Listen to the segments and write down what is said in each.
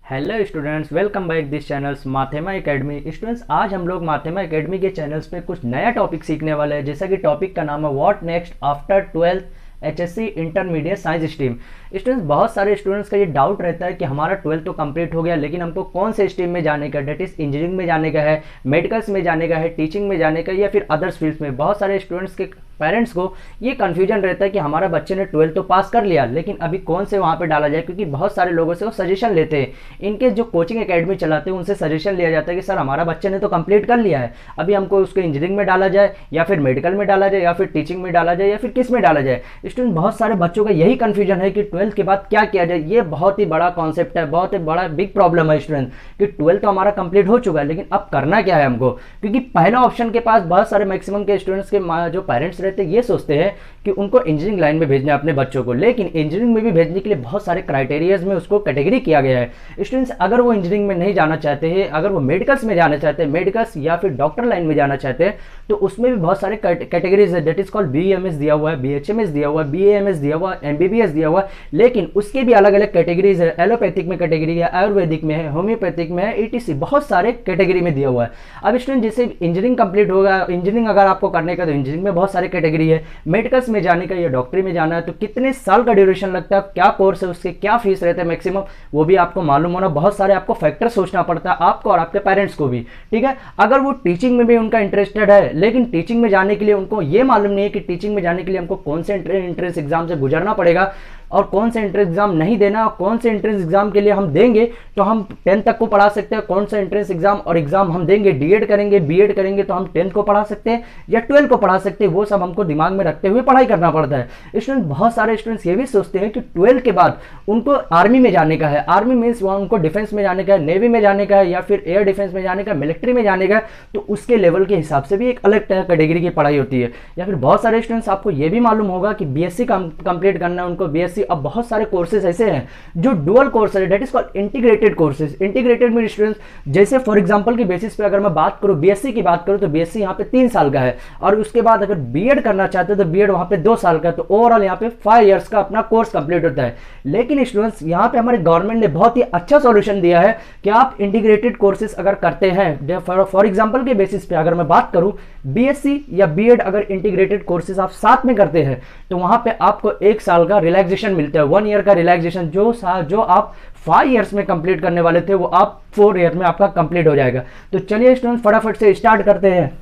Hello students, welcome back this channels Mathema academy. Students, आज हम लोग माथेमा एकेडमी के चैनल्स पे कुछ नया टॉपिक सीखने वाले हैं। जैसा कि टॉपिक का नाम है what next after 12th HSC intermediate science stream. Students, बहुत सारे स्टूडेंट्स का ये डाउट रहता है कि हमारा 12th तो कंप्लीट हो गया, लेकिन हमको कौन से स्ट्रीम में जाने का, डेट इज इंजीनियरिंग में जाने का है, मेडिकल्स में जाने का है, टीचिंग में जाने का, या फिर अदर्स फील्ड्स में। बहुत सारे स्टूडेंट्स के पेरेंट्स को ये कन्फ्यूजन रहता है कि हमारा बच्चे ने 12th तो पास कर लिया, लेकिन अभी कौन से वहाँ पे डाला जाए, क्योंकि बहुत सारे लोगों से वो सजेशन लेते हैं। इनके जो कोचिंग एकेडमी चलाते हैं उनसे सजेशन लिया जाता है कि सर हमारा बच्चे ने तो कंप्लीट कर लिया है, अभी हमको उसको इंजीनियरिंग में डाला जाए, या फिर मेडिकल में डाला जाए, या फिर टीचिंग में डाला जाए, या फिर किस में डाला जाए। स्टूडेंट, बहुत सारे बच्चों का यही कन्फ्यूजन है कि 12th के बाद क्या किया जाए। ये बहुत ही बड़ा कॉन्सेप्ट है, बहुत ही बड़ा बिग प्रॉब्लम है स्टूडेंट, कि 12th तो हमारा कंप्लीट हो चुका है, लेकिन अब करना क्या है हमको। क्योंकि पहला ऑप्शन के पास बहुत सारे मैक्सिमम के स्टूडेंट्स के जो पेरेंट्स रहते हैं ये सोचते हैं कि उनको इंजीनियरिंग लाइन में भेजना है अपने बच्चों को, लेकिन इंजीनियरिंग में भी भेजने के लिए बहुत सारे क्राइटेरियाज में उसको कैटेगरी किया गया है। स्टूडेंट्स, अगर वो इंजीनियरिंग में नहीं जाना चाहते हैं, अगर वो मेडिकल्स में जाना चाहते हैं, मेडिकल्स या फिर डॉक्टर लाइन में जाना चाहते हैं, तो उसमें भी बहुत सारे कैटेगरीज है। दैट इज कॉल्ड बीएमएस दिया हुआ है, बीएचएमएस दिया हुआ है, बीएएमएस दिया हुआ है, एमबीबीएस दिया हुआ है, लेकिन उसके भी अलग अलग कैटेगरीज है। एलोपैथिक में कैटेगरी है, आयुर्वेदिक में है, होम्योपैथिक में है, ईटीसी, बहुत सारे कैटेगरी में दिया हुआ है। अब स्टूडेंट, जैसे इंजीनियरिंग कंप्लीट होगा, इंजीनियरिंग अगर आपको करने का, तो इंजीनियरिंग में बहुत सारे कैटेगरी है। मेडिकल्स में जाने का या डॉक्टरी में जाना है तो कितने साल का ड्यूरेशन लगता है, क्या कोर्स है, उसके क्या फीस रहते हैं मैक्सिमम, वो भी आपको मालूम होना। बहुत सारे आपको फैक्टर सोचना पड़ता है, आपको और आपके पेरेंट्स को भी। ठीक है, अगर वो टीचिंग में भी उनका इंटरेस्टेड है, लेकिन टीचिंग में जाने के लिए उनको ये मालूम नहीं है कि टीचिंग में जाने के लिए हमको कौन से एंट्रेंस एग्जाम से गुजरना पड़ेगा और कौन से एंट्रेंस एग्जाम नहीं देना, और कौन से एंट्रेंस एग्जाम के लिए हम देंगे तो हम 10th तक को पढ़ा सकते हैं, कौन सा एंट्रेंस एग्जाम और एग्जाम हम देंगे, डीएड करेंगे, बीएड करेंगे तो हम 10th को पढ़ा सकते हैं या 12th को पढ़ा सकते हैं, वो सब हमको दिमाग में रखते हुए पढ़ाई करना पड़ता है। स्टूडेंट, बहुत सारे स्टूडेंट्स ये भी सोचते हैं कि 12th के बाद उनको आर्मी में जाने का है, आर्मी मीन्स वहाँ उनको डिफेंस में जाने का है, नेवी में जाने का है, या फिर एयर डिफेंस में जाने का, मिलिट्री में जाने का है, तो उसके लेवल के हिसाब से भी एक अलग कैटेगरी की पढ़ाई होती है। या फिर बहुत सारे स्टूडेंट्स, आपको ये भी मालूम होगा कि बीएससी कंप्लीट करना है उनको, बीएससी। अब बहुत सारे कोर्सेज ऐसे हैं जो डुअल कोर्स है, that is called integrated courses. Integrated में स्टूडेंट्स, जैसे फॉर एग्जांपल की बेसिस पे अगर मैं बात करूं, बीएससी की बात करूं, तो बीएससी यहाँ पे 3 साल का है, और उसके बाद अगर बीएड करना चाहते हो तो बीएड वहां पे 2 साल का है, तो ओवरऑल यहाँ पे 5 इयर्स का अपना कोर्स कंप्लीट होता है। लेकिन स्टूडेंट्स, यहाँ पे हमारे गवर्नमेंट ने बहुत ही अच्छा सॉल्यूशन दिया है कि आप इंटीग्रेटेड कोर्सेज अगर करते हैं, फॉर एग्जाम्पल के बेसिस पे अगर मैं बात करूं, बीएससी या बीएड अगर इंटीग्रेटेड कोर्सेज आप साथ में करते हैं तो वहां पे आपको 1 साल का रिलैक्सेशन मिलता है, 1 ईयर का रिलैक्सेशन। जो आप 5 इयर्स में कंप्लीट करने वाले थे वो आप 4 ईयर में आपका कंप्लीट हो जाएगा। तो चलिए स्टूडेंट, फटाफट से स्टार्ट करते हैं।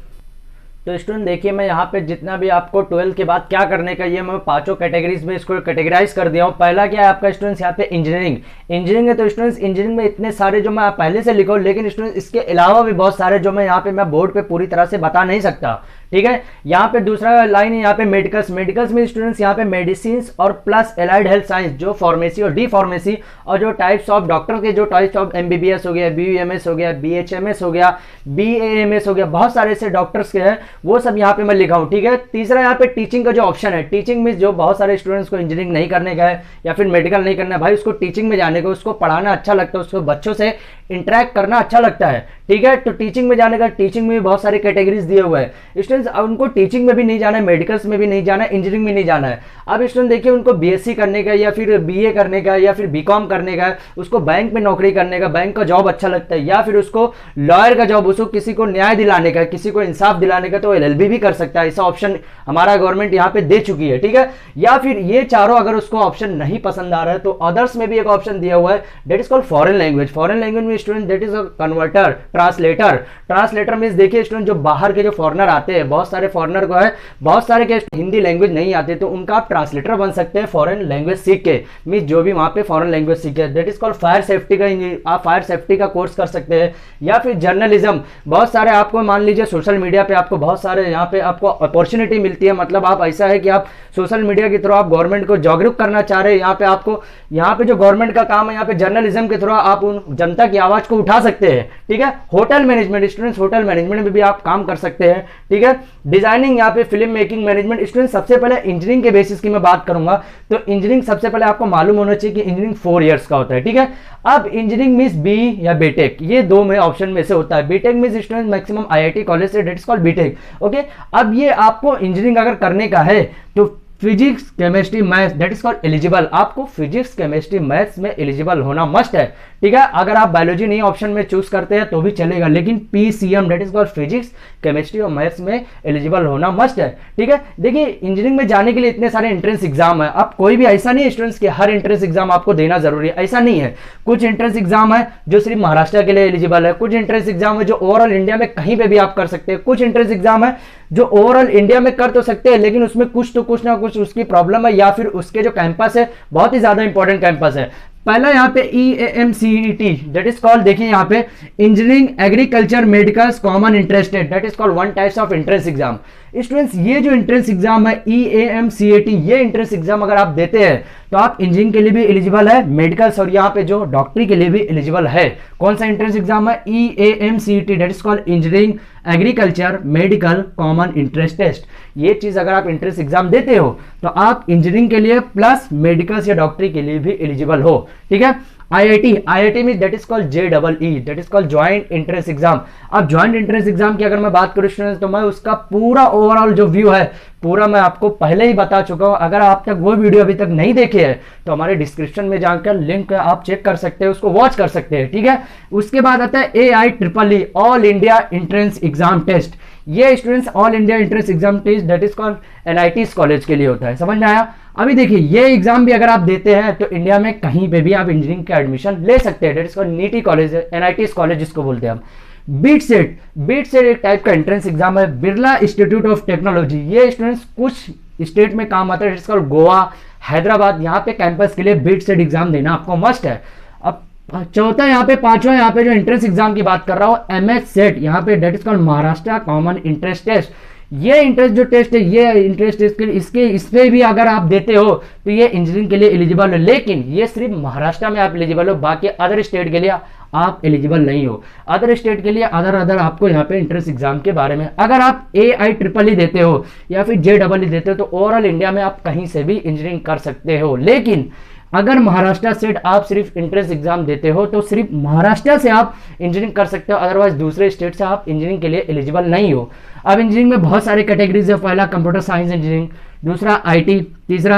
तो स्टूडेंट देखिए, मैं यहाँ पे जितना भी आपको 12th के बाद क्या करने का, ये मैं 5 कैटेगरीज में इसको कैटेगराइज कर दिया हूँ। पहला क्या है आपका स्टूडेंट्स, यहाँ पे इंजीनियरिंग। इंजीनियरिंग है तो स्टूडेंट्स, इंजीनियरिंग में इतने सारे जो मैं पहले से लिखा हूँ, लेकिन स्टूडेंट्स इसके अलावा भी बहुत सारे जो मैं यहाँ पे मैं बोर्ड पे पूरी तरह से बता नहीं सकता। ठीक है, यहाँ पे दूसरा लाइन है यहाँ पे मेडिकल्स। मेडिकल्स में स्टूडेंट्स यहाँ पे मेडिसिन और प्लस एलाइड हेल्थ साइंस, जो फार्मेसी और डी फार्मेसी, और जो टाइप्स ऑफ डॉक्टर के जो टाइप्स ऑफ एमबीबीएस हो गया, बीयूएमएस हो गया, बीएचएमएस हो गया, बीएएमएस हो गया, बहुत सारे ऐसे डॉक्टर्स के हैं, वो सब यहाँ पे मैं लिखा हूँ। ठीक है, तीसरा यहाँ पे टीचिंग का जो ऑप्शन है, टीचिंग में जो बहुत सारे स्टूडेंट्स को इंजीनियरिंग नहीं करने का है या फिर मेडिकल नहीं करना है, भाई उसको टीचिंग में जाने का, उसको पढ़ाना अच्छा लगता है, उसको बच्चों से इंटरेक्ट करना अच्छा लगता है। ठीक है, तो टीचिंग में जाने का, टीचिंग में भी बहुत सारे कैटेगरीज दिए हुए हैं स्टूडेंट्स। अब उनको टीचिंग में भी नहीं जाना है, मेडिकल्स में भी नहीं जाना है, इंजीनियरिंग में नहीं जाना है। अब स्टूडेंट देखिए, उनको बीएससी करने का या फिर बीए करने का या फिर बीकॉम करने का, उसको बैंक में नौकरी करने का, बैंक का जॉब अच्छा लगता है, या फिर उसको लॉयर का जॉब, उसको किसी को न्याय दिलाने का, किसी को इंसाफ दिलाने का, तो एलएलबी भी कर सकता है। ऐसा ऑप्शन हमारा गवर्नमेंट यहाँ पे दे चुकी है। ठीक है, या फिर ये चारों अगर उसको ऑप्शन नहीं पसंद आ रहा है तो अदर्स में भी एक ऑप्शन दिया हुआ है, that is called foreign language. Foreign language में student that is a converter, translator. Translator means देखिए स्टूडेंट, जो बाहर के जो फॉरेनर आते हैं, बहुत सारे फॉरेनर को है, बहुत सारे के हिंदी लैंग्वेज नहीं आते, तो उनका आप ट्रांसलेटर बन सकते हैं फॉरेन लैंग्वेज सीख के, मींस जो भी वहां पे फॉरेन लैंग्वेज सीखे। That is called fire safety का, आप फायर सेफ्टी का कोर्स कर सकते हैं। या फिर जर्नलिज्म, बहुत सारे आपको मान लीजिए सोशल मीडिया पे आपको बहुत सारे यहाँ पे आपको अपॉर्चुनिटी मिलती है, मतलब आप ऐसा है कि आप सोशल मीडिया के थ्रू आप गवर्नमेंट को जागरूक करना चाह रहे हैं, यहाँ पे आपको, यहाँ पे जो गवर्नमेंट का काम है, यहाँ पे जर्नलिज्म के थ्रू आप उन जनता की आवाज को उठा सकते हैं। ठीक है, hotel management students, hotel management में भी आप काम कर सकते हैं। ठीक है, डिजाइनिंग, यहाँ पे फिल्म मेकिंग मैनेजमेंट। स्टूडेंट सबसे पहले इंजीनियरिंग के बेसिस की मैं बात करूंगा, तो इंजीनियरिंग सबसे पहले आपको मालूम होना चाहिए कि इंजीनियरिंग 4 इयर्स का होता है। ठीक है, अब इंजीनियरिंग मींस बी या बीटेक, ये दो में ऑप्शन में से होता है। BTech means student maximum IIT college से, that is called BTech. Okay, अब ये आपको इंजीनियरिंग अगर करने का है तो physics chemistry maths that is called eligible. आपको फिजिक्स केमिस्ट्री मैथ्स में एलिजिबल होना मस्ट है, ठीक है। अगर आप बायोलॉजी नहीं ऑप्शन में चूज करते हैं तो भी चलेगा, लेकिन PCM that is called physics chemistry और मैथ्स में एलिजिबल होना मस्ट है, ठीक है। देखिए इंजीनियरिंग में जाने के लिए इतने सारे एंट्रेंस एग्जाम है, आप कोई भी ऐसा नहीं है स्टूडेंट्स के हर एंट्रेंस एग्जाम आपको देना जरूरी है, ऐसा नहीं है। कुछ एंट्रेंस एग्जाम है जो सिर्फ महाराष्ट्र के लिए एलिजिबल है, कुछ एंट्रेंस एग्जाम है जो ओवरऑल इंडिया में कहीं पे भी आप कर सकते हैं, कुछ एंट्रेंस एग्जाम है जो ओवरऑल इंडिया में कर तो सकते हैं लेकिन उसमें कुछ ना कुछ उसकी प्रॉब्लम है, या फिर उसके जो कैंपस है बहुत ही ज्यादा इंपॉर्टेंट कैंपस है। पहला यहाँ पे EAMCET दैट इज कॉल्ड, देखिए यहाँ पे engineering agriculture medicals common interested that is called one types of entrance exam. Students ये जो एंट्रेंस एग्जाम है EAMCET, ये एंट्रेंस एग्जाम अगर आप देते हैं तो आप इंजीनियरिंग के लिए भी एलिजिबल है, मेडिकल्स और यहाँ पे जो डॉक्टरी के लिए भी एलिजिबल है। कौन सा एंट्रेंस एग्जाम है? EAMCET that is called engineering agriculture medical common entrance test. ये चीज अगर आप एंट्रेंस एग्जाम देते हो तो आप इंजीनियरिंग के लिए प्लस मेडिकल्स या डॉक्टरी के लिए भी एलिजिबल हो, ठीक है। IIT में that is called JEE that is called joint entrance exam. अब ज्वाइंट एंट्रेंस एग्जाम की अगर मैं बात करूं स्टूडेंट्स तो मैं उसका पूरा ओवरऑल जो व्यू है पूरा मैं आपको पहले ही बता चुका हूं। अगर आप तक वो वीडियो अभी तक नहीं देखे है तो हमारे डिस्क्रिप्शन में जाकर लिंक आप चेक कर सकते हैं, उसको वॉच कर सकते हैं, ठीक है। उसके बाद आता है AIEEE all India entrance exam test. ये students all India entrance exam test that is called NITs college के लिए होता है, समझ में आया। अभी देखिए ये एग्जाम भी अगर आप देते हैं तो इंडिया में कहीं पे भी आप इंजीनियरिंग का एडमिशन ले सकते हैं, that is called NITI college, NITs college जिसको बोलते हैं हम। बीट सेट एक टाइप का एंट्रेंस एग्जाम है, बिरला इंस्टीट्यूट ऑफ टेक्नोलॉजी। ये स्टूडेंट्स कुछ स्टेट में काम आता है, इट्स कॉल्ड गोवा, हैदराबाद, यहाँ पे कैंपस के लिए बीट सेट एग्जाम देना आपको मस्ट है। अब चौथा यहाँ पे पांचवा यहाँ पे जो एंट्रेंस एग्जाम की बात कर रहा हूँ MS सेट, यहाँ पे that is called Maharashtra common entrance test. ये इंट्रेंस जो टेस्ट है ये इंट्रेंस टेस्ट के इसके इसमें भी अगर आप देते हो तो ये इंजीनियरिंग के लिए एलिजिबल है, लेकिन ये सिर्फ महाराष्ट्र में आप एलिजिबल हो, बाकी अदर स्टेट के लिए आप एलिजिबल नहीं हो। अदर स्टेट के लिए अदर आपको यहाँ पे एंट्रेंस एग्जाम के बारे में अगर आप AIEEE देते हो या फिर JEE देते हो तो ओवरऑल इंडिया में आप कहीं से भी इंजीनियरिंग कर सकते हो, लेकिन अगर महाराष्ट्र सेट आप सिर्फ एंट्रेंस एग्जाम देते हो तो सिर्फ महाराष्ट्र से आप इंजीनियरिंग कर सकते हो, अदरवाइज दूसरे स्टेट से आप इंजीनियरिंग के लिए एलिजिबल नहीं हो। अब इंजीनियरिंग में बहुत सारे कैटेगरीज है, पहला कंप्यूटर साइंस इंजीनियरिंग, दूसरा IT, तीसरा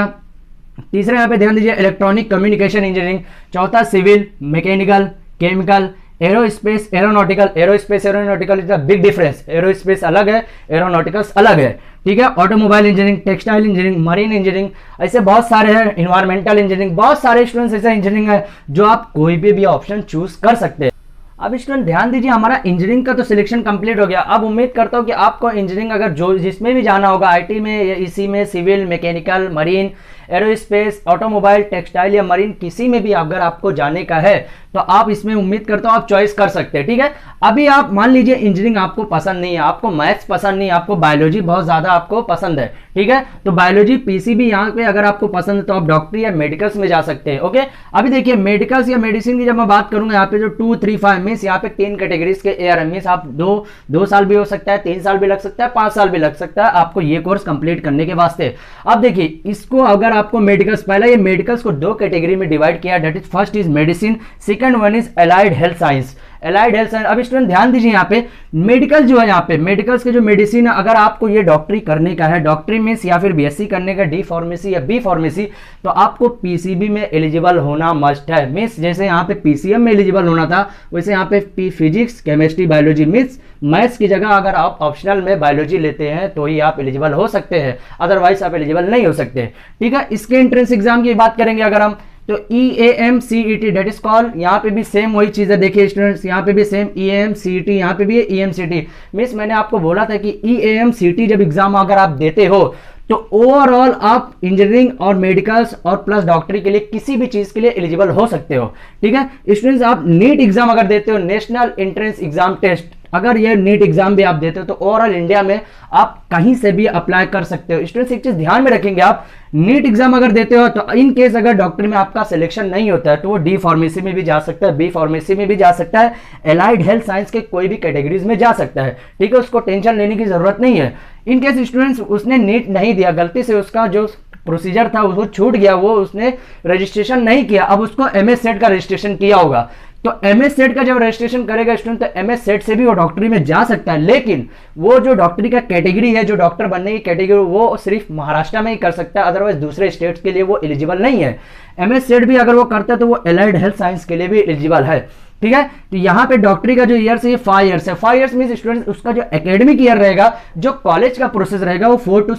यहाँ पे ध्यान दीजिए इलेक्ट्रॉनिक कम्युनिकेशन इंजीनियरिंग, चौथा civil, mechanical, chemical, aerospace, aeronautical is a big difference. Aerospace अलग है, एरोनॉटिकल्स अलग है, ठीक है। Automobile engineering, textile engineering, marine engineering, ऐसे बहुत सारे हैं, इन्वायरमेंटल इंजीनियरिंग, बहुत सारे स्टूडेंट्स ऐसा इंजीनियरिंग है जो आप कोई भी ऑप्शन चूज कर सकते हैं। अब स्टूडेंट ध्यान दीजिए हमारा इंजीनियरिंग का तो सिलेक्शन कंप्लीट हो गया। अब उम्मीद करता हूँ कि आपको इंजीनियरिंग अगर जो जिसमें भी जाना होगा, IT में या इसी में civil, mechanical, marine, aerospace, automobile, textile या मरीन, किसी में भी अगर आपको जाने का है तो आप इसमें उम्मीद करता हूँ आप चॉइस कर सकते हैं, ठीक है। अभी आप मान लीजिए इंजीनियरिंग आपको पसंद नहीं है, आपको मैथ्स पसंद नहीं है, आपको बायोलॉजी बहुत ज्यादा आपको पसंद है, ठीक है, तो बायोलॉजी PCB यहाँ पे अगर आपको पसंद है तो आप डॉक्टरी या मेडिकल्स में जा सकते हैं, ओके। अभी देखिए मेडिकल्स या मेडिसिन की जब मैं बात करूंगा यहाँ पे जो 2, 3, 5 मीन्स यहाँ पे 3 कैटेगरीज के AR मीन्स आप दो साल भी हो सकता है, 3 साल भी लग सकता है, 5 साल भी लग सकता है आपको ये कोर्स कंप्लीट करने के वास्ते। अब देखिए इसको अगर आपको मेडिकल्स, पहला ये मेडिकल्स को 2 कैटेगरी में डिवाइड किया, that is first is medicine, second one is allied health science. अब स्टूडेंट ध्यान दीजिए यहाँ पे मेडिकल जो है, यहाँ पे मेडिकल्स के जो मेडिसिन है, अगर आपको ये डॉक्टरी करने का है, डॉक्टरी मीन्स या फिर BSc करने का, D फार्मेसी या B फार्मेसी, तो आपको PCB में एलिजिबल होना मस्ट है। मीन्स जैसे यहाँ पे PCM में एलिजिबल होना था वैसे यहाँ पे physics, chemistry, biology means maths की जगह अगर आप ऑप्शनल में बायोलॉजी लेते हैं तो ही आप एलिजिबल हो सकते हैं, अदरवाइज आप एलिजिबल नहीं हो सकते, ठीक है। इसके एंट्रेंस एग्जाम की बात करेंगे अगर हम तो EAMCET दैट इज कॉल्ड, यहाँ पे भी सेम वही चीज है, देखिए स्टूडेंट्स यहाँ पे भी सेम EAMCET, यहाँ पे भी है EMCET। मीन्स मैंने आपको बोला था कि EAMCET जब एग्जाम अगर आप देते हो तो ओवरऑल आप इंजीनियरिंग और मेडिकल्स और प्लस डॉक्टरी के लिए किसी भी चीज के लिए एलिजिबल हो सकते हो, ठीक है। स्टूडेंट्स आप नीट एग्जाम अगर देते हो, नेशनल एंट्रेंस एग्जाम टेस्ट, अगर ये नीट एग्जाम भी आप देते हो तो ओवरऑल इंडिया में आप कहीं से भी अप्लाई कर सकते हो। स्टूडेंट्स एक चीज ध्यान में रखेंगे, आप नीट एग्जाम अगर देते हो तो इन केस अगर डॉक्टरी में आपका सिलेक्शन नहीं होता है तो वो D फार्मेसी में भी जा सकता है, B फार्मेसी में भी जा सकता है, एलाइड हेल्थ साइंस के कोई भी कैटेगरीज में जा सकता है, ठीक है। उसको टेंशन लेने की जरूरत नहीं है। इन केस स्टूडेंट्स उसने नीट नहीं दिया, गलती से उसका जो प्रोसीजर था वो छूट गया, वो उसने रजिस्ट्रेशन नहीं किया, अब उसको MS सेट का रजिस्ट्रेशन किया होगा तो एमएस सेट का जब रजिस्ट्रेशन करेगा स्टूडेंट तो एमएस सेट से भी वो डॉक्टरी में जा सकता है, लेकिन वो जो डॉक्टरी का कैटेगरी है, जो डॉक्टर बनने की कैटेगरी, वो सिर्फ महाराष्ट्र में ही कर सकता है, अदरवाइज दूसरे स्टेट्स के लिए वो एलिजिबल नहीं है। एमएस सेट भी अगर वो करता है तो वो एलाइड हेल्थ साइंस के लिए भी एलिजिबल है, ठीक है। तो यहाँ पे डॉक्टरी का जो ईयर्स है 5 ईयर्स है। 5 ईयर्स मीन स्टूडेंट उसका जो एकेडमिक ईयर रहेगा, जो कॉलेज का प्रोसेस रहेगा वो 4 to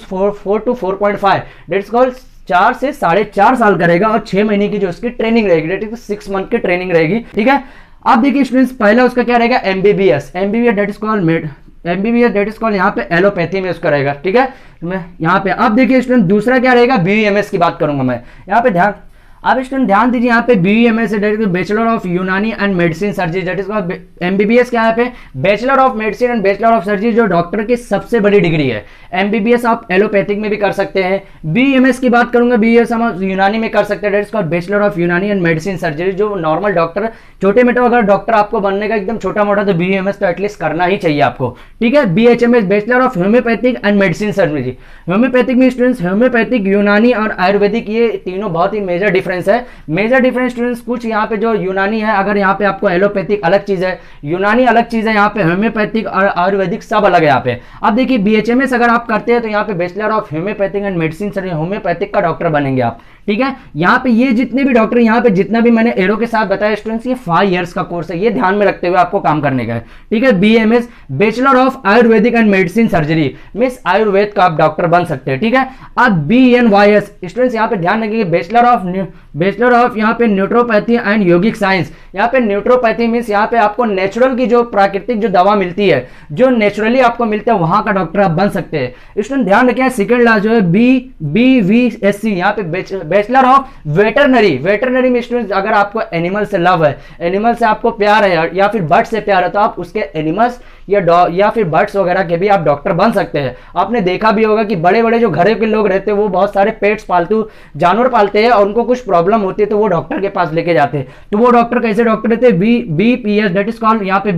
4.5 दैट इज कॉल्ड 4 से 4.5 साल करेगा, और 6 महीने की जो उसकी ट्रेनिंग रहेगी, दैट इज 6 मंथ की ट्रेनिंग रहेगी, ठीक है। अब देखिए स्टूडेंट्स, पहला उसका क्या रहेगा, MBBS that is called MBBS that is called यहाँ पे एलोपैथी में उसका रहेगा, ठीक है। मैं यहाँ पे अब देखिए स्टूडेंट दूसरा क्या रहेगा, बीयूएमएस की बात करूंगा मैं यहाँ पे। ध्यान, अब स्टूडेंट ध्यान दीजिए, यहाँ पे बीयूएमएस बैचलर ऑफ यूनानी and medicine surgery, that is MBBS क्या है पे, bachelor of medicine and bachelor of surgery, जो डॉक्टर की सबसे बड़ी डिग्री है। एमबीबीएस आप एलोपैथिक में भी कर सकते हैं। बीयूएमएस की बात करूंगा, बीयूएमएस हम यूनानी में कर सकते हैं, that is called bachelor of यूनानी एंड मेडिसिन सर्जरी। जो नॉर्मल डॉक्टर, छोटे मोटे अगर डॉक्टर आपको बनने का एकदम छोटा मोटा, तो बीयूएमएस तो एटलीस्ट करना ही चाहिए आपको, ठीक है। BHMS bachelor of homeopathic and medicine surgery. Homeopathic में स्टूडेंट्स होम्योपैथिक, यूनानी और आयुर्वेदिक, ये तीनों बहुत ही मेजर डिफरेंस है। मेजर डिफरेंस स्टूडेंट्स कुछ यहाँ पे जो यूनानी है, अगर यहाँ पे आपको एलोपैथिक अलग चीज है, यूनानी अलग चीज है, यहाँ पे होम्योपैथिक और आयुर्वेदिक सब अलग है यहाँ पे। अब देखिए बीएचएमएस अगर आप करते हैं तो यहाँ पे bachelor of homeopathic and medicine surgery, homeopathic का डॉक्टर बनेंगे आप, ठीक है। यहाँ पे ये जितने भी डॉक्टर, यहाँ पे जितना भी मैंने एरो के साथ बताया स्टूडेंट्स, ये 5 ईयर्स का कोर्स है, ये ध्यान में रखते हुए आपको काम करने का है, ठीक है। BMS bachelor of Ayurvedic and medicine surgery, means Ayurveda का आप डॉक्टर बन सकते हैं, ठीक है। अब बीएनवाईएस स्टूडेंट्स यहाँ पे ध्यान रखिए, बैचलर ऑफ यहाँ पे न्यूट्रोपैथी एंड योगिक साइंस। यहाँ पे न्यूट्रोपैथी मींस यहाँ पे आपको नेचुरल की जो प्राकृतिक जो दवा मिलती है, जो नेचुरली आपको मिलता है, वहां का डॉक्टर आप बन सकते हैं। स्टूडेंट ध्यान रखिए, सेकंड लास्ट जो है BVSC, यहाँ पे बैचलर ऑफ वेटरनरी में स्टूडेंट्स अगर आपको एनिमल से लव है, एनिमल से आपको प्यार है, या फिर बर्ड से प्यार है, तो आप उसके एनिमल्स या फिर बर्ड्स वगैरह के भी आप डॉक्टर बन सकते हैं। आपने देखा भी होगा कि बड़े बड़े जो घरों के लोग रहते हैं वो बहुत सारे पेट्स, पालतू जानवर पालते हैं, और उनको कुछ प्रॉब्लम होती है तो वो डॉक्टर के पास लेके जाते हैं। तो वो डॉक्टर कैसे डॉक्टर रहते हैं, BPS दैट इज कॉल्ड, यहाँ पे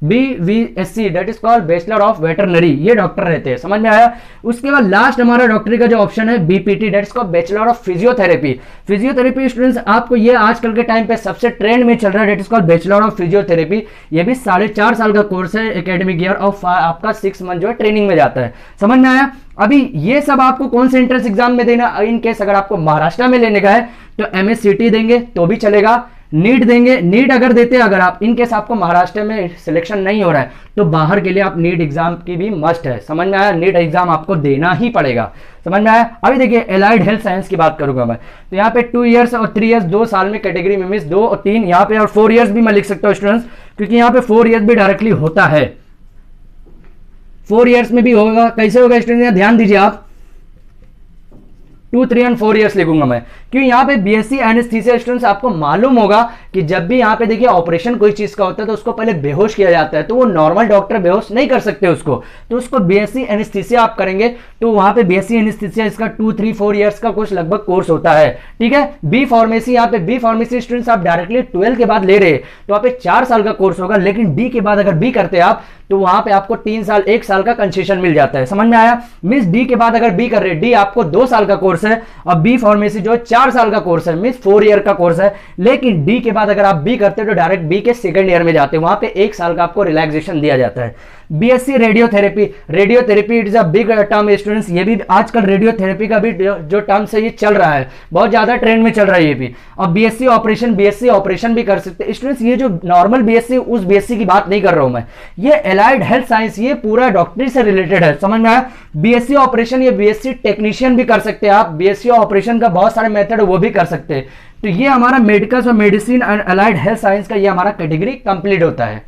BVSC that is called bachelor of veterinary, ये डॉक्टर रहते हैं, समझ में आया। उसके बाद लास्ट हमारा डॉक्टरी का जो ऑप्शन है BPT that is called bachelor of physiotherapy. Physiotherapy students आपको ये आजकल के टाइम पे सबसे ट्रेंड में चल रहा है, that is called bachelor of physiotherapy. ये भी 4.5 साल का कोर्स है, एकेडमिक ईयर, और आपका 6 मंथ जो है ट्रेनिंग में जाता है, समझ में आया। अभी ये सब आपको कौन से एंट्रेंस एग्जाम में देना, इन केस अगर आपको महाराष्ट्र में लेने का है तो MSCT देंगे तो भी चलेगा, नीट देंगे, नीट अगर देते हैं, अगर आप इन केस आपको महाराष्ट्र में सिलेक्शन नहीं हो रहा है तो बाहर के लिए आप नीट एग्जाम की भी मस्ट है, समझ में आया। नीट एग्जाम आपको देना ही पड़ेगा, समझ में आया। अभी देखिए एलाइड हेल्थ साइंस की बात करूंगा मैं, तो यहाँ पे 2 ईयर्स और 3 ईयर्स 2 साल में कैटेगरी में, मींस 2 और 3 यहाँ पे, और 4 ईयर्स भी मैं लिख सकता हूँ स्टूडेंट्स, क्योंकि यहाँ पे 4 ईयर्स भी डायरेक्टली होता है, 4 ईयर्स में भी होगा। कैसे होगा स्टूडेंट, ध्यान दीजिए आप, 2, 3 और 4 ईयर्स लिखूंगा मैं, क्योंकि यहाँ पे बीएससी एनेस्थीसिया स्टूडेंट्स आपको मालूम होगा कि जब भी यहाँ पे देखिए ऑपरेशन कोई चीज का होता है तो उसको पहले बेहोश किया जाता है, तो वो नॉर्मल डॉक्टर बेहोश नहीं कर सकते उसको, तो उसको बीएससी एनेस्थीसिया आप करेंगे, तो वहां पे बीएससी एनेस्थीसिया इसका 2, 3, 4 ईयर्स का कुछ लगभग कोर्स होता है, ठीक है। बी फार्मेसी, यहाँ पे बी फार्मेसी स्टूडेंट्स आप डायरेक्टली 12 के बाद ले रहे हैं तो वहाँ पे 4 साल का कोर्स होगा, लेकिन डी के बाद अगर बी करते हैं आप तो वहां पे आपको 3 साल 1 साल का कंसेशन मिल जाता है, समझ में आया। मींस डी के बाद अगर बी कर रहे हैं, डी आपको 2 साल का कोर्स है और बी फार्मेसी जो 4 साल का कोर्स है, मींस 4 ईयर का कोर्स है, लेकिन डी के बाद अगर आप बी करते हैं तो डायरेक्ट बी के सेकंड ईयर में जाते हैं, वहां पे 1 साल का आपको रिलैक्सेशन दिया जाता है। BSc radiotherapy, radiotherapy it is a big term students, ये भी आजकल रेडियोथेरेपी का भी जो टर्म है ये चल रहा है, बहुत ज्यादा ट्रेंड में चल रहा है ये भी। और बीएससी ऑपरेशन भी कर सकते हैं स्टूडेंट्स। ये जो नॉर्मल बीएससी उस बीएससी की बात नहीं कर रहा हूं मैं, ये एलाइड हेल्थ साइंस, ये पूरा डॉक्टरी से रिलेटेड है, समझ में आया। बीएससी ऑपरेशन या बीएससी टेक्नीशियन भी कर सकते हैं आप, बीएससी ऑपरेशन का बहुत सारे मेथड है वो भी कर सकते हैं। तो ये हमारा मेडिकल और medicine and allied health science का ये हमारा कैटेगरी कंप्लीट होता है।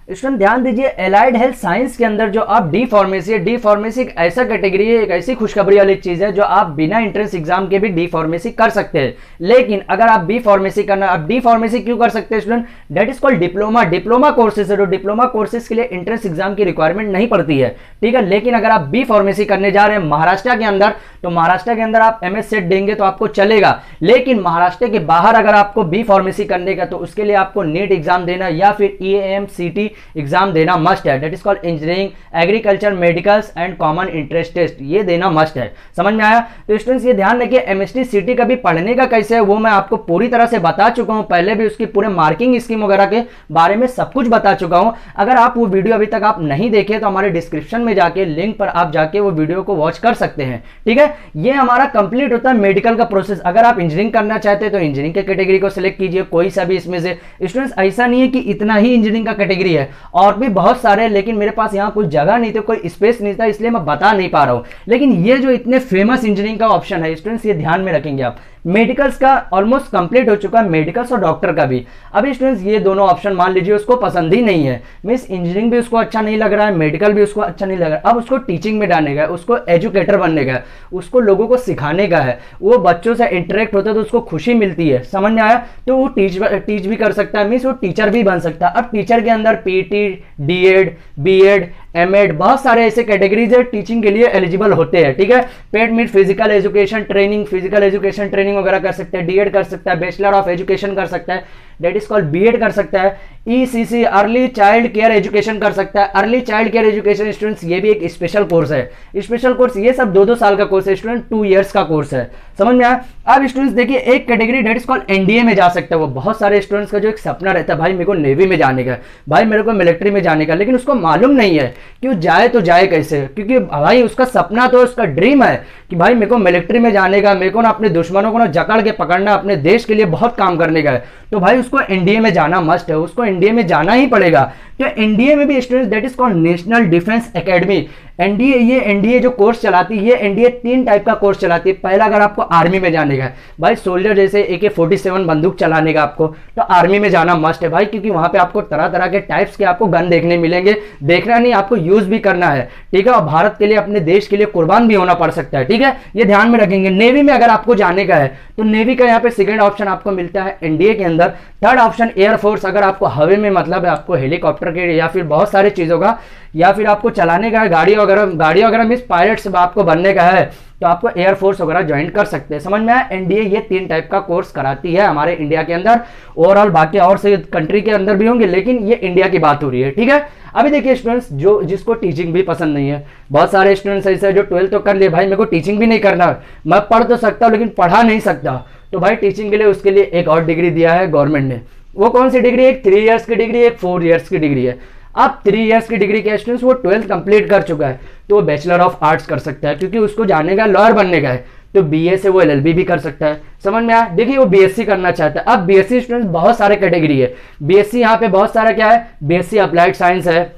स्टूडेंट ध्यान दीजिए, एलाइड हेल्थ साइंस के अंदर जो आप डी फार्मेसी है, डी फार्मेसी एक ऐसा कैटेगरी है, एक ऐसी खुशखबरी वाली चीज है जो आप बिना एंट्रेंस एग्जाम के भी डी फार्मेसी कर सकते हैं। लेकिन अगर आप बी फार्मेसी करना, आप डी फार्मेसी क्यों कर सकते हैं student, that is called diploma courses है, जो डिप्लोमा कोर्सेज के लिए एंट्रेंस एग्जाम की रिक्वायरमेंट नहीं पड़ती है, ठीक है। लेकिन अगर आप बी फार्मेसी करने जा रहे हैं महाराष्ट्र के अंदर, तो महाराष्ट्र के अंदर आप एमएस सेट देंगे तो आपको चलेगा, लेकिन महाराष्ट्र के बाहर अगर आपको बी फार्मेसी करने का तो उसके लिए आपको नीट एग्जाम देना या फिर EAMCT एग्जाम देना मस्ट है, that is called engineering, agriculture, medicals and common interest test, ये देना मस्ट है। समझ में आया? तो स्टूडेंट्स ये ध्यान रखिए, एमएसटी सीटी का भी पढ़ने का कैसे है वो मैं आपको पूरी तरह से बता चुका हूं, पहले भी उसकी पूरे मार्किंग स्कीम वगैरह के बारे में सब कुछ बता चुका हूं। अगर आप वो वीडियो अभी तक आप नहीं देखे तो हमारे डिस्क्रिप्शन में जाके लिंक पर आप जाके वो वीडियो को वॉच कर सकते हैं। ठीक है, ये हमारा कंप्लीट होता है मेडिकल का प्रोसेस। अगर आप इंजीनियरिंग करना चाहते हैं तो इंजीनियरिंग के कैटेगरी को सिलेक्ट कीजिए, कोई सा भी इसमें से। स्टूडेंट्स ऐसा नहीं है कि इतना ही इंजीनियरिंग का कैटेगरी है, और भी बहुत सारे, लेकिन मेरे पास यहाँ कुछ जगह नहीं थी, कोई स्पेस नहीं था, इसलिए मैं बता नहीं पा रहा हूँ। लेकिन ये जो इतने फेमस इंजीनियरिंग का ऑप्शन है स्टूडेंट्स, ये ध्यान में रखेंगे आप। मेडिकल्स का ऑलमोस्ट कंप्लीट हो चुका है, मेडिकल्स और डॉक्टर का भी। अभी स्टूडेंट्स ये दोनों ऑप्शन मान लीजिए उसको पसंद ही नहीं है, मींस इंजीनियरिंग भी उसको अच्छा नहीं लग रहा है, मेडिकल भी उसको अच्छा नहीं लग रहा है, अब उसको टीचिंग में डालने का है, उसको एजुकेटर बनने का है, उसको लोगों को सिखाने का है, वो बच्चों से इंटरेक्ट होता है तो उसको खुशी मिलती है। समझ में आया? तो वो टीच भी कर सकता है, मीन्स वो टीचर भी बन सकता है। अब टीचर के अंदर पीटी, डीएड, बीएड, एमएड, बहुत सारे ऐसे कैटेगरीज है टीचिंग के लिए एलिजिबल होते हैं। ठीक है, पेड मीट फिजिकल एजुकेशन ट्रेनिंग वगैरह कर सकते हैं, डीएड कर सकता है, बैचलर ऑफ एजुकेशन कर सकता है, डेट इज कॉल्ड बीएड कर सकता है, ECC early child care education कर सकता है। Early child care education students ये भी एक स्पेशल कोर्स है, स्पेशल कोर्स, ये सब 2-2 साल का कोर्स है स्टूडेंट, 2 इयर्स का कोर्स है। समझ में आया? अब स्टूडेंट्स देखिए एक category that is called NDA में जा सकता है। वो बहुत सारे स्टूडेंट्स का जो एक सपना रहता है, भाई मेरे को नेवी में जाने का, भाई मेरे को मिलिट्री में जाने का, लेकिन उसको मालूम नहीं है कि वो जाए तो जाए कैसे, क्योंकि भाई उसका सपना तो, उसका ड्रीम है कि भाई मेरे को मिलिट्री में जाने का, मेरे को ना अपने दुश्मनों को ना जकड़ के पकड़ना, अपने देश के लिए बहुत काम करने का है, तो भाई उसको एनडीए में जाना मस्ट है, उसको एनडीए में जाना ही पड़ेगा। तो एनडीए में भी students that is called national defence academy, NDA, ये एनडीए जो कोर्स चलाती है, ये एनडीए 3 टाइप का कोर्स चलाती है। पहला, अगर आपको आर्मी में जाने का है, भाई सोल्जर जैसे AK-47 बंदूक चलाने का आपको, तो आर्मी में जाना मस्ट है भाई, क्योंकि वहां पे आपको तरह तरह के टाइप्स के आपको गन देखने मिलेंगे, देखना नहीं, आपको यूज भी करना है। ठीक है, और भारत के लिए, अपने देश के लिए कुर्बान भी होना पड़ सकता है। ठीक है, ये ध्यान में रखेंगे। नेवी में अगर आपको जाने का है तो नेवी का यहाँ पे सेकंड ऑप्शन आपको मिलता है एनडीए के अंदर। थर्ड ऑप्शन एयरफोर्स, अगर आपको हवा में मतलब है, आपको हेलीकॉप्टर के या फिर बहुत सारी चीजों का, या फिर आपको चलाने का है गाड़ी वगैरह मींस पायलट आपको बनने का है, तो आपको एयरफोर्स वगैरह ज्वाइन कर सकते हैं। समझ में आया? एनडीए ये 3 टाइप का कोर्स कराती है हमारे इंडिया के अंदर, ओवरऑल बाकी और से कंट्री के अंदर भी होंगे, लेकिन ये इंडिया की बात हो रही है। ठीक है, अभी देखिए स्टूडेंट्स, जो जिसको टीचिंग भी पसंद नहीं है, बहुत सारे स्टूडेंट्स ऐसे जो 12th तो कर लिए, भाई मेरे को टीचिंग भी नहीं करना, मैं पढ़ तो सकता हूँ लेकिन पढ़ा नहीं सकता, तो भाई टीचिंग के लिए उसके लिए एक और डिग्री दिया है गवर्नमेंट ने। वो कौन सी डिग्री? एक 3 इयर्स की डिग्री, एक 4 इयर्स की डिग्री है। अब 3 इयर्स की डिग्री के स्टूडेंट्स, वो 12th कंप्लीट कर चुका है तो वो बैचलर ऑफ आर्ट्स कर सकता है, क्योंकि उसको जाने का लॉयर बनने का है, तो बीए से वो एलएलबी भी कर सकता है। समझ में आया? देखिए वो बीएससी करना चाहता है। अब बीएससी स्टूडेंट्स बहुत सारे कैटेगरी है, बीएससी यहाँ पे बहुत सारा क्या है, बीएससी अप्लाइड साइंस है,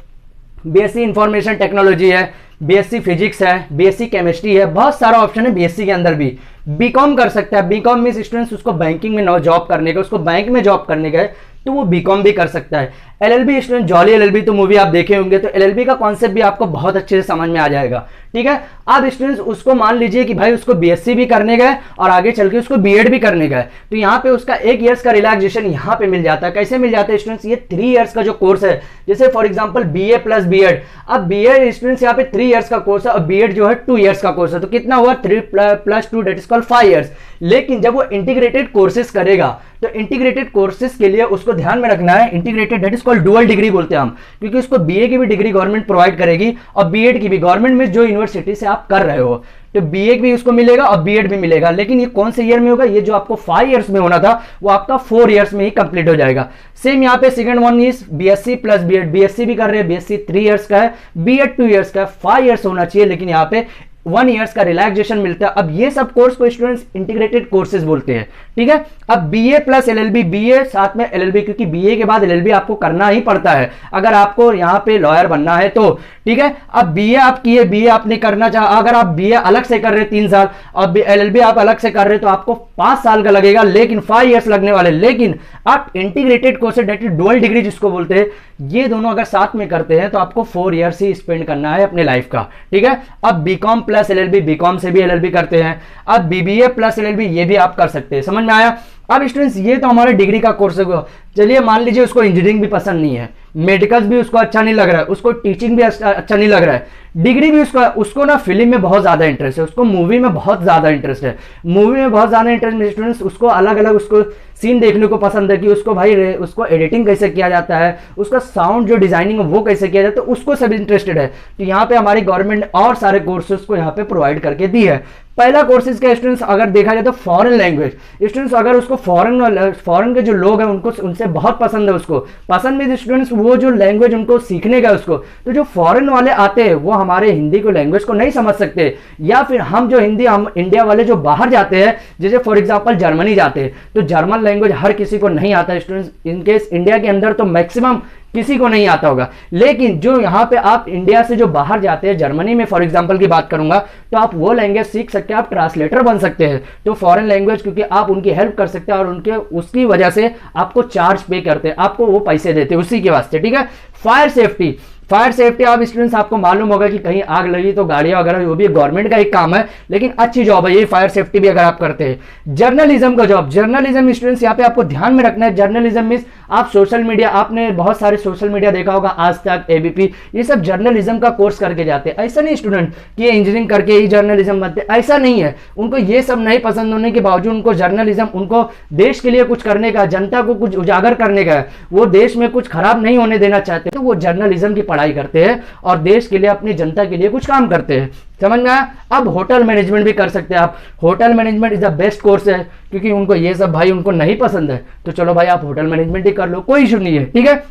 बीएससी इंफॉर्मेशन टेक्नोलॉजी है, बीएससी फिजिक्स है, बीएससी केमिस्ट्री है, बहुत सारा ऑप्शन है बीएससी के अंदर भी। बीकॉम कर सकता है, बीकॉम मींस स्टूडेंट्स उसको बैंकिंग में जॉब करने का, उसको बैंक में जॉब करने का है, तो वो बीकॉम भी कर सकता है। एलएलबी स्टूडेंट, जॉली एलएलबी तो मूवी आप देखे होंगे, तो एलएलबी का कॉन्सेप्ट भी आपको बहुत अच्छे से समझ में आ जाएगा। ठीक है, अब स्टूडेंट्स उसको मान लीजिए कि भाई उसको बीएससी भी करने का है और आगे चल के उसको बीएड भी करने का है, तो यहाँ पे उसका 1 इयर्स का रिलैक्सेशन यहाँ पे मिल जाता है। कैसे मिल जाता है स्टूडेंट्स? ये 3 इयर्स का जो कोर्स है, जैसे for example BA plus BEd, अब बीएड स्टूडेंट्स यहाँ पे 3 इयर्स का कोर्स है और बीएड जो है 2 इयर्स का कोर्स है, तो कितना हुआ 3 + 2 दैट इज कॉल्ड 5 इयर्स। लेकिन जब वो इंटीग्रेटेड कोर्सेज करेगा, तो इंटीग्रेटेड कोर्सेज के लिए उसको ध्यान में रखना है, integrated that is called dual degree बोलते हैं हम, क्योंकि उसको बीए की भी डिग्री गवर्नमेंट प्रोवाइड करेगी और बीएड की भी, गवर्नमेंट में जो यूनिवर्सिटी से आप कर रहे हो, तो बीए भी उसको मिलेगा और बीएड भी मिलेगा। लेकिन ये कौन से ईयर में होगा? ये जो आपको 5 इयर्स में होना था वो आपका 4 इयर्स में ही कंप्लीट हो जाएगा। सेम यहाँ पे second one is BSc plus BEd, BSc भी कर रहे हैं, बीएससी 3 इयर्स का है, बीएड 2 इयर्स का है, 5 इयर्स होना चाहिए, लेकिन यहाँ पे 1 इयर्स का रिलैक्सेशन मिलता है। अब ये सब कोर्स को स्टूडेंट्स इंटीग्रेटेड कोर्सेज बोलते हैं। ठीक है, अब बीए प्लस एलएलबी, बीए साथ में एलएलबी, क्योंकि बीए के बाद एलएलबी आपको करना ही पड़ता है अगर आपको यहाँ पे लॉयर बनना है तो। ठीक है, अब बीए आप किए, बीए आपने करना चाहा, अगर आप बीए अलग से कर रहे 3 साल और एलएलबी आप अलग से कर रहे तो आपको 5 साल का लगेगा, लेकिन 5 इयर्स लगने वाले। लेकिन आप integrated courses that is dual degree जिसको बोलते हैं, ये दोनों अगर साथ में करते हैं तो आपको 4 इयर्स ही स्पेंड करना है अपने लाइफ का। ठीक है, अब बीकॉम प्लस एलएलबी, बीकॉम से भी एलएलबी करते हैं, अब बीबीए प्लस एलएलबी ये भी आप कर सकते हैं। समझ में आया? अब स्टूडेंट्स ये तो हमारे डिग्री का कोर्स है। चलिए मान लीजिए उसको इंजीनियरिंग भी पसंद नहीं है, मेडिकल्स भी उसको अच्छा नहीं लग रहा है, उसको टीचिंग भी अच्छा नहीं लग रहा है, डिग्री भी उसको ना फिल्म में बहुत ज्यादा इंटरेस्ट है, उसको मूवी में बहुत ज्यादा इंटरेस्ट है, मूवी में बहुत ज्यादा इंटरेस्ट है स्टूडेंट्स, उसको अलग अलग उसको सीन देखने को पसंद है कि उसको भाई उसको एडिटिंग कैसे किया जाता है, उसका साउंड जो डिजाइनिंग है वो कैसे किया जाता है, तो उसको सब इंटरेस्टेड है। तो यहाँ पे हमारी गवर्नमेंट ने और सारे कोर्सेज को यहाँ पे प्रोवाइड करके दी है। पहला कोर्सेज का स्टूडेंट्स अगर देखा जाए तो फॉरेन लैंग्वेज, स्टूडेंट्स अगर उसको फॉरेन के जो लोग हैं उनको उनसे बहुत पसंद है, उसको पसंद भी स्टूडेंट्स वो जो लैंग्वेज उनको सीखने का उसको, तो जो फॉरेन वाले आते हैं वो हमारे हिंदी को लैंग्वेज को नहीं समझ सकते, या फिर हम जो हिंदी हम इंडिया वाले जो बाहर जाते हैं जैसे फॉर एग्जांपल जर्मनी जाते हैं तो जर्मन लैंग्वेज हर किसी को नहीं आता स्टूडेंट्स, इनकेस इंडिया के अंदर तो मैक्सिमम किसी को नहीं आता होगा, लेकिन जो यहाँ पे आप इंडिया से जो बाहर जाते हैं जर्मनी में फॉर एग्जांपल की बात करूंगा तो आप वो लैंग्वेज सीख सकते हैं, आप ट्रांसलेटर बन सकते हैं तो फॉरेन लैंग्वेज, क्योंकि आप उनकी हेल्प कर सकते हैं और उनके उसकी वजह से आपको चार्ज पे करते हैं, आपको वो पैसे देते हैं उसी के वास्ते, ठीक है। फायर सेफ्टी, फायर सेफ्टी आप स्टूडेंट्स आपको मालूम होगा कि कहीं आग लगी तो गाड़ियां वगैरह, वो भी गवर्नमेंट का एक काम है लेकिन अच्छी जॉब है ये फायर सेफ्टी भी अगर आप करते हैं। जर्नलिज्म का जॉब, जर्नलिज्म स्टूडेंट्स यहाँ पे आपको ध्यान में रखना है, जर्नलिज्म मींस आप सोशल मीडिया, आपने बहुत सारे सोशल मीडिया देखा होगा, आज तक, एबीपी, ये सब जर्नलिज्म का कोर्स करके जाते हैं। ऐसा नहीं स्टूडेंट कि ये इंजीनियरिंग करके ही जर्नलिज्म बनते, ऐसा नहीं है, उनको ये सब नहीं पसंद होने के बावजूद उनको जर्नलिज्म, उनको देश के लिए कुछ करने का, जनता को कुछ उजागर करने का, वो देश में कुछ खराब नहीं होने देना चाहते तो वो जर्नलिज्म की पढ़ाई करते हैं और देश के लिए, अपनी जनता के लिए कुछ काम करते हैं। समझ में आया? अब होटल मैनेजमेंट भी कर सकते हैं आप, hotel management is the best course है, क्योंकि उनको ये सब भाई उनको नहीं पसंद है तो चलो भाई आप होटल मैनेजमेंट ही कर लो, कोई इशू नहीं है, ठीक है।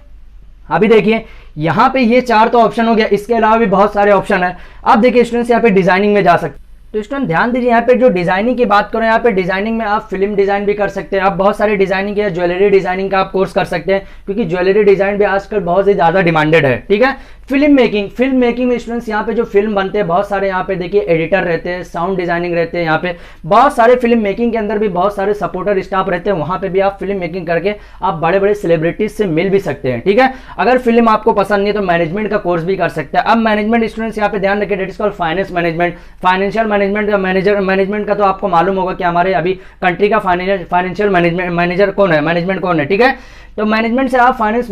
अभी देखिए यहाँ पे ये 4 तो ऑप्शन हो गया, इसके अलावा भी बहुत सारे ऑप्शन है। आप देखिए स्टूडेंट्स यहाँ पे डिजाइनिंग में जा सकते, तो स्टूडेंट ध्यान दीजिए यहाँ पे जो डिजाइनिंग की बात करें, यहाँ पे डिजाइनिंग में आप फिल्म डिजाइन भी कर सकते हैं, आप बहुत सारे डिजाइनिंग के, ज्वेलरी डिजाइनिंग का आप कोर्स कर सकते हैं क्योंकि ज्वेलरी डिजाइन भी आजकल बहुत ही ज्यादा डिमांडेड है, ठीक है। फिल्म मेकिंग, फिल्म मेकिंग में स्टूडेंट्स यहाँ पे जो फिल्म बनते हैं बहुत सारे, यहाँ पे देखिए एडिटर रहते हैं, साउंड डिजाइनिंग रहते हैं, यहाँ पे बहुत सारे फिल्म मेकिंग के अंदर भी बहुत सारे सपोर्टर स्टाफ रहते हैं, वहां पे भी आप फिल्म मेकिंग करके आप बड़े बड़े सेलिब्रिटीज से मिल भी सकते हैं, ठीक है। अगर फिल्म आपको पसंद नहीं है तो मैनेजमेंट का कोर्स भी कर सकते हैं। अब मैनेजमेंट स्टूडेंट्स यहाँ पे ध्यान रखिए, that is called finance management, financial management का मैनेजमेंट का तो आपको मालूम होगा कि हमारे अभी कंट्री का फाइनेंशियल मैनेजर कौन है, मैनेजमेंट कौन है, ठीक है। तो मैनेजमेंट से आप फाइनेंस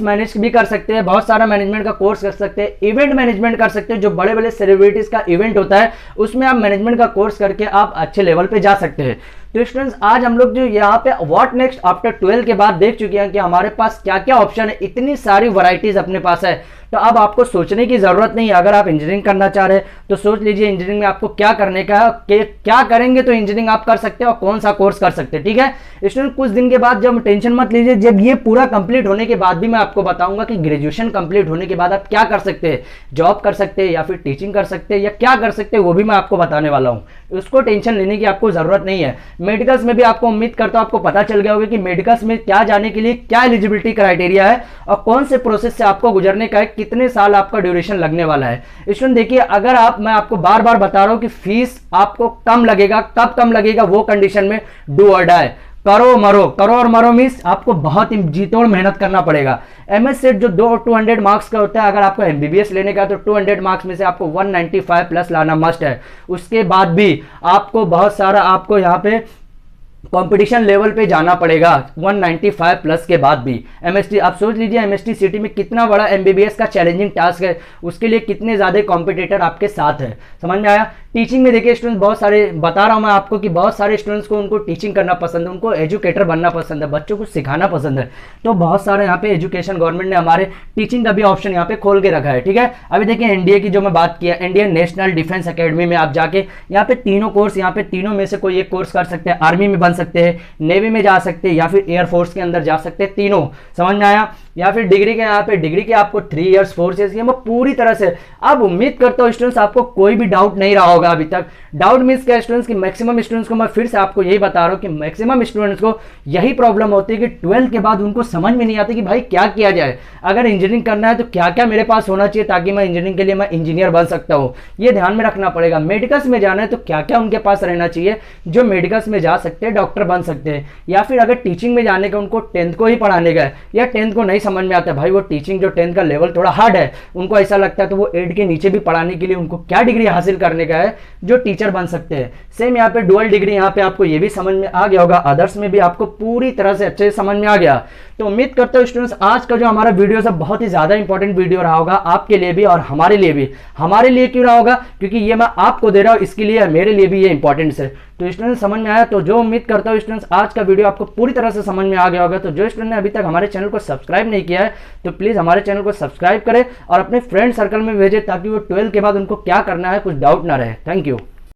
मैनेज भी कर सकते हैं, बहुत सारा मैनेजमेंट का कोर्स कर सकते हैं, इवेंट मैनेजमेंट कर सकते हैं, जो बड़े बड़े सेलिब्रिटीज का इवेंट होता है उसमें आप मैनेजमेंट का कोर्स करके आप अच्छे लेवल पे जा सकते हैं। तो स्टूडेंट्स आज हम लोग जो यहाँ पे व्हाट नेक्स्ट आफ्टर 12 के बाद देख चुके हैं कि हमारे पास क्या क्या ऑप्शन है, इतनी सारी वैरायटीज अपने पास है, तो अब आपको सोचने की जरूरत नहीं है। अगर आप इंजीनियरिंग करना चाह रहे हैं तो सोच लीजिए इंजीनियरिंग में आपको क्या करने का है, क्या करेंगे तो इंजीनियरिंग आप कर सकते हैं और कौन सा कोर्स कर सकते हैं, ठीक है। स्टूडेंट कुछ दिन के बाद, जब टेंशन मत लीजिए, जब ये पूरा कंप्लीट होने के बाद भी मैं आपको बताऊंगा कि ग्रेजुएशन कंप्लीट होने के बाद आप क्या कर सकते हैं, जॉब कर सकते हैं या फिर टीचिंग कर सकते हैं या क्या कर सकते हैं, वो भी मैं आपको बताने वाला हूँ। उसको टेंशन लेने की आपको जरूरत नहीं है। मेडिकल्स में भी आपको उम्मीद करता हूं आपको पता चल गया होगा कि मेडिकल्स में क्या जाने के लिए क्या एलिजिबिलिटी क्राइटेरिया है और कौन से प्रोसेस से आपको गुजरने का है, कितने साल आपका ड्यूरेशन लगने वाला है। स्टूडेंट देखिए, अगर मैं आपको बार बार बता रहा हूं कि फीस आपको कम लगेगा, कब कम लगेगा, वो कंडीशन में डू और डाई, करो मरो, करो और मरो मीन्स आपको बहुत ही जीतोड़ मेहनत करना पड़ेगा। एमएस सेट जो 200 मार्क्स का होता है, अगर आपको एमबीबीएस लेने का तो 200 मार्क्स में से आपको 195 प्लस लाना मस्ट है। उसके बाद भी आपको बहुत सारा, आपको यहाँ पे कंपटीशन लेवल पे जाना पड़ेगा 195 प्लस के बाद भी। एमएसटी आप सोच लीजिए, एमएसटी सिटी में कितना बड़ा एमबीबीएस का चैलेंजिंग टास्क है, उसके लिए कितने ज्यादा कॉम्पिटिटर आपके साथ है, समझ में आया। टीचिंग में देखिए स्टूडेंट्स, बहुत सारे बता रहा हूं मैं आपको कि बहुत सारे स्टूडेंट्स को उनको टीचिंग करना पसंद है, उनको एजुकेटर बनना पसंद है, बच्चों को सिखाना पसंद है, तो बहुत सारे यहाँ पे एजुकेशन गवर्नमेंट ने हमारे टीचिंग का भी ऑप्शन यहाँ पे खोल के रखा है, ठीक है। अभी देखिए एनडीए की जो मैं बात किया, इंडियन नेशनल डिफेंस एकेडमी में आप जाके यहाँ पे तीनों कोर्स, यहाँ पे तीनों में से कोई एक कोर्स कर सकते हैं, आर्मी में बन सकते हैं, नेवी में जा सकते हैं या फिर एयरफोर्स के अंदर जा सकते हैं, तीनों, समझ में आया। या फिर डिग्री के, यहाँ पे डिग्री के आपको 3 इयर्स 4 इयर्स की पूरी तरह से। अब उम्मीद करता हूँ स्टूडेंट्स आपको कोई भी डाउट नहीं रहा होगा अभी तक। डाउट मीन्स क्या स्टूडेंट्स की मैक्सिमम स्टूडेंट्स को मैं फिर से आपको यही बता रहा हूँ कि मैक्सिमम स्टूडेंट्स को यही प्रॉब्लम होती है कि 12th के बाद उनको समझ में नहीं आती कि भाई क्या किया जाए, अगर इंजीनियरिंग करना है तो क्या क्या मेरे पास होना चाहिए ताकि मैं इंजीनियरिंग के लिए मैं इंजीनियर बन सकता हूँ, ये ध्यान में रखना पड़ेगा। मेडिकल्स में जाना है तो क्या क्या उनके पास रहना चाहिए, जो मेडिकल्स में जा सकते हैं, डॉक्टर बन सकते हैं, या फिर अगर टीचिंग में जाने का उनको 10th को ही पढ़ाने का है या 10th को नहीं समझ में आता है भाई वो टीचिंग जो 10th का लेवल थोड़ा हार्ड है, उनको ऐसा लगता है तो वो 8 के नीचे भी पढ़ाने के लिए उनको क्या डिग्री हासिल करने का है जो टीचर बन सकते हैं। सेम यहाँ पे डुअल डिग्री, यहाँ पे आपको ये भी समझ में आ गया होगा, अदर्स में भी आपको पूरी तरह से अच्छे से समझ में आ गया। तो उम्मीद करता हूँ स्टूडेंट्स आज का जो हमारा वीडियो है बहुत ही ज्यादा इंपॉर्टेंट वीडियो रहा होगा आपके लिए भी और हमारे लिए भी। हमारे लिए क्यों रहा होगा, क्योंकि ये मैं आपको दे रहा हूँ, इसके लिए मेरे लिए भी ये इंपॉर्टेंट है। तो स्टूडेंट्स समझ में आया, तो जो उम्मीद करता हूँ स्टूडेंट्स आज का वीडियो आपको पूरी तरह से समझ में आ गया होगा। तो जो स्टूडेंट ने अभी तक हमारे चैनल को सब्सक्राइब नहीं किया है तो प्लीज हमारे चैनल को सब्सक्राइब करें और अपने फ्रेंड सर्कल में भेजें ताकि वो 12 के बाद उनको क्या करना है कुछ डाउट ना रहे। Thank you.